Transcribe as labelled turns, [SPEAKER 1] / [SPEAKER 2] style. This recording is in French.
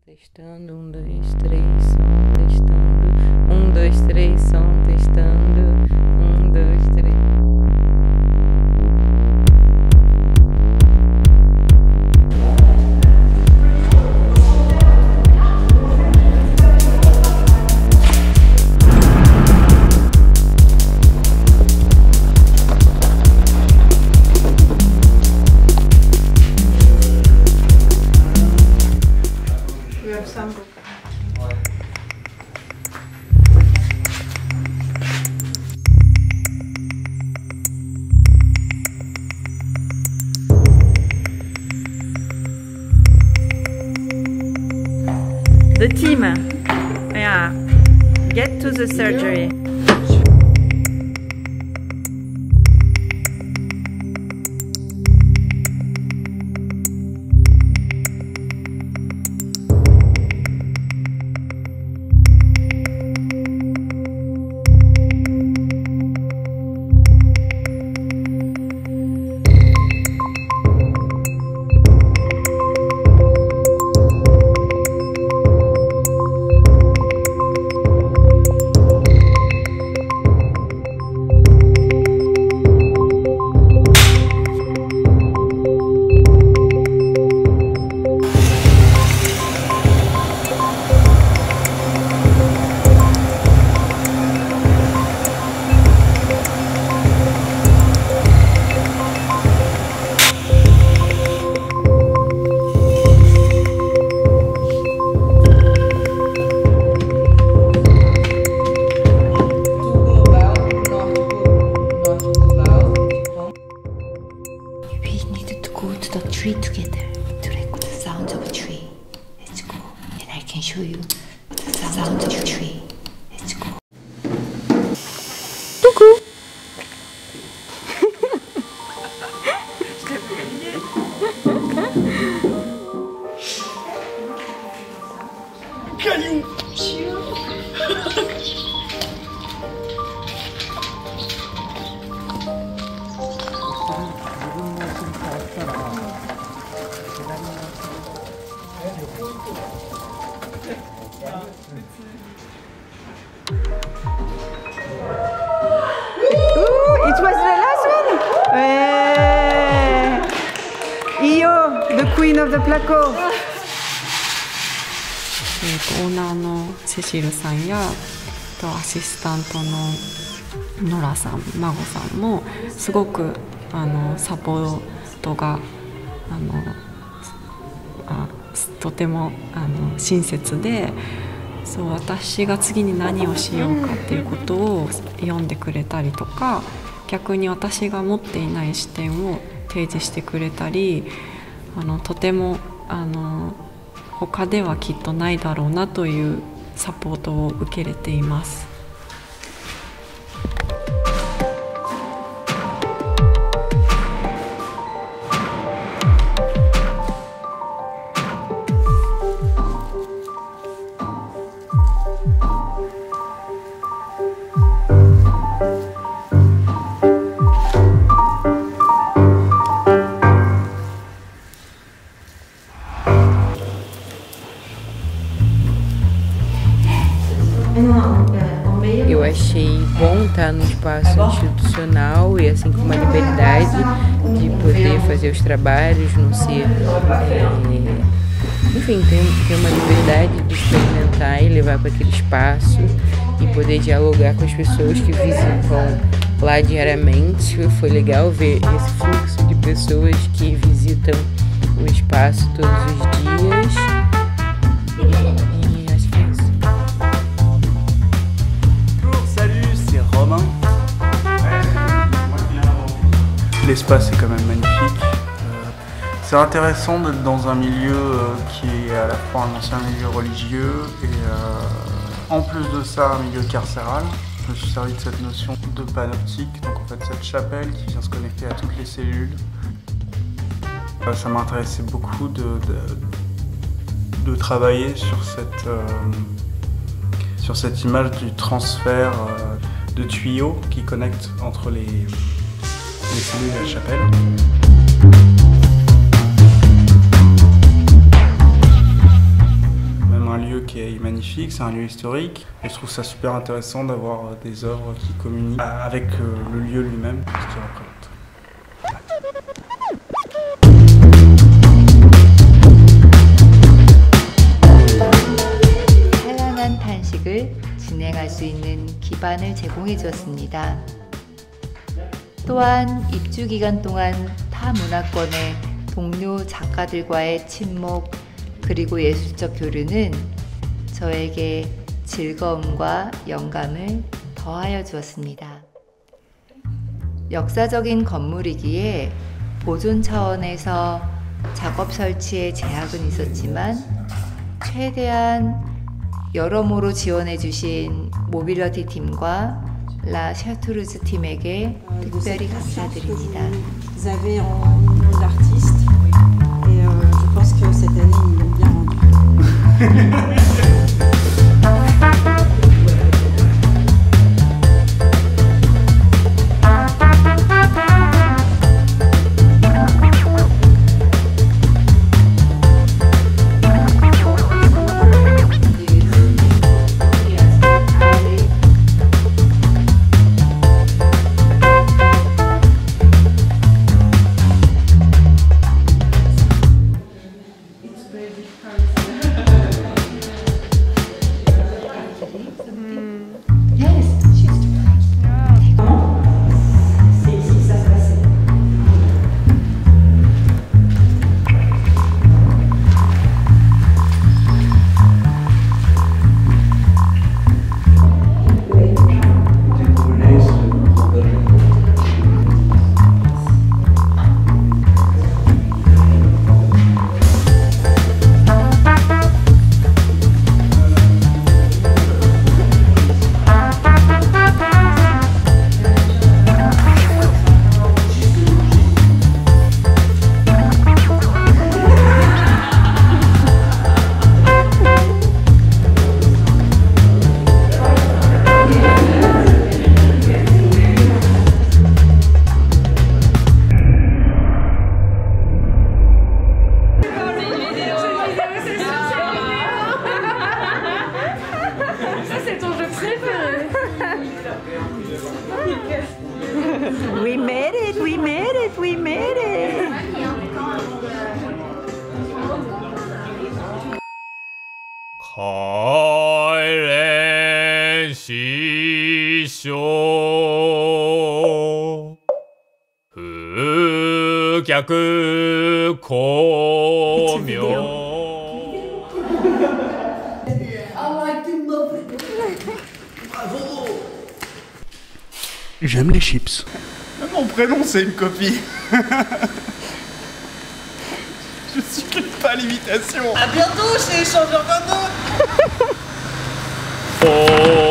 [SPEAKER 1] Testando, 1, 2, 3, som, testando. 1, 2, 3, som, testando. 1, 2, 3.
[SPEAKER 2] The team, yeah, get to the surgery.
[SPEAKER 3] The tree together to record the sound of a tree. Let's go, and I can show you the sound of a tree. Let's go.
[SPEAKER 2] Coucou.
[SPEAKER 4] Caillou.
[SPEAKER 2] It was the last one? Io, the queen of the placo.
[SPEAKER 1] オーナーのセシルさんやアシスタントのノラさん、マゴさんもすごくサポートがとても親切で、そう私が次に何をしようかっていうことを読んでくれたりとか、逆に私が持っていない視点を提示してくれたり、とても他ではきっとないだろうなというサポートを受けれています。
[SPEAKER 5] Eu achei bom estar no espaço institucional e assim com uma liberdade de poder fazer os trabalhos, não ser, enfim, ter uma liberdade de experimentar e levar para aquele espaço e poder dialogar com as pessoas que visitam lá diariamente. Foi legal ver esse fluxo de pessoas que visitam o espaço todos os dias.
[SPEAKER 4] L'espace est quand même magnifique. C'est intéressant d'être dans un milieu qui est à la fois un ancien milieu religieux et en plus de ça un milieu carcéral. Je me suis servi de cette notion de panoptique, donc en fait cette chapelle qui vient se connecter à toutes les cellules. Ça m'intéressait beaucoup de travailler sur cette image du transfert de tuyaux qui connectent entre les cellules et la chapelle. lieu qui est magnifique, c'est un lieu historique. Et je trouve ça super intéressant d'avoir des œuvres qui communiquent avec le lieu lui-même, ce qu'il représente.
[SPEAKER 3] 찬란한 탄식을 진행할 수 있는 기반을 제공해 주었습니다. 또한 입주 기간 동안 타 문화권의 동료 작가들과의 친목 그리고 예술적 교류는 저에게 즐거움과 영감을 더하여 주었습니다. 역사적인 건물이기에 보존 차원에서 작업 설치에 제약은 있었지만 최대한 여러모로 지원해 주신 모빌러티 팀과 라 샤투르즈 팀에게 특별히 감사드립니다.
[SPEAKER 6] Vous avez en nom d'artiste et je pense que cette année ils l'ont bien rendu.
[SPEAKER 2] We made it, we made it, we made it.
[SPEAKER 7] 가을엔 시쇼 흑야그 고명
[SPEAKER 4] J'aime les chips. Mon prénom, c'est une copie. Je suis pas l'imitation.
[SPEAKER 2] À bientôt chez Échangeur 22.
[SPEAKER 7] 오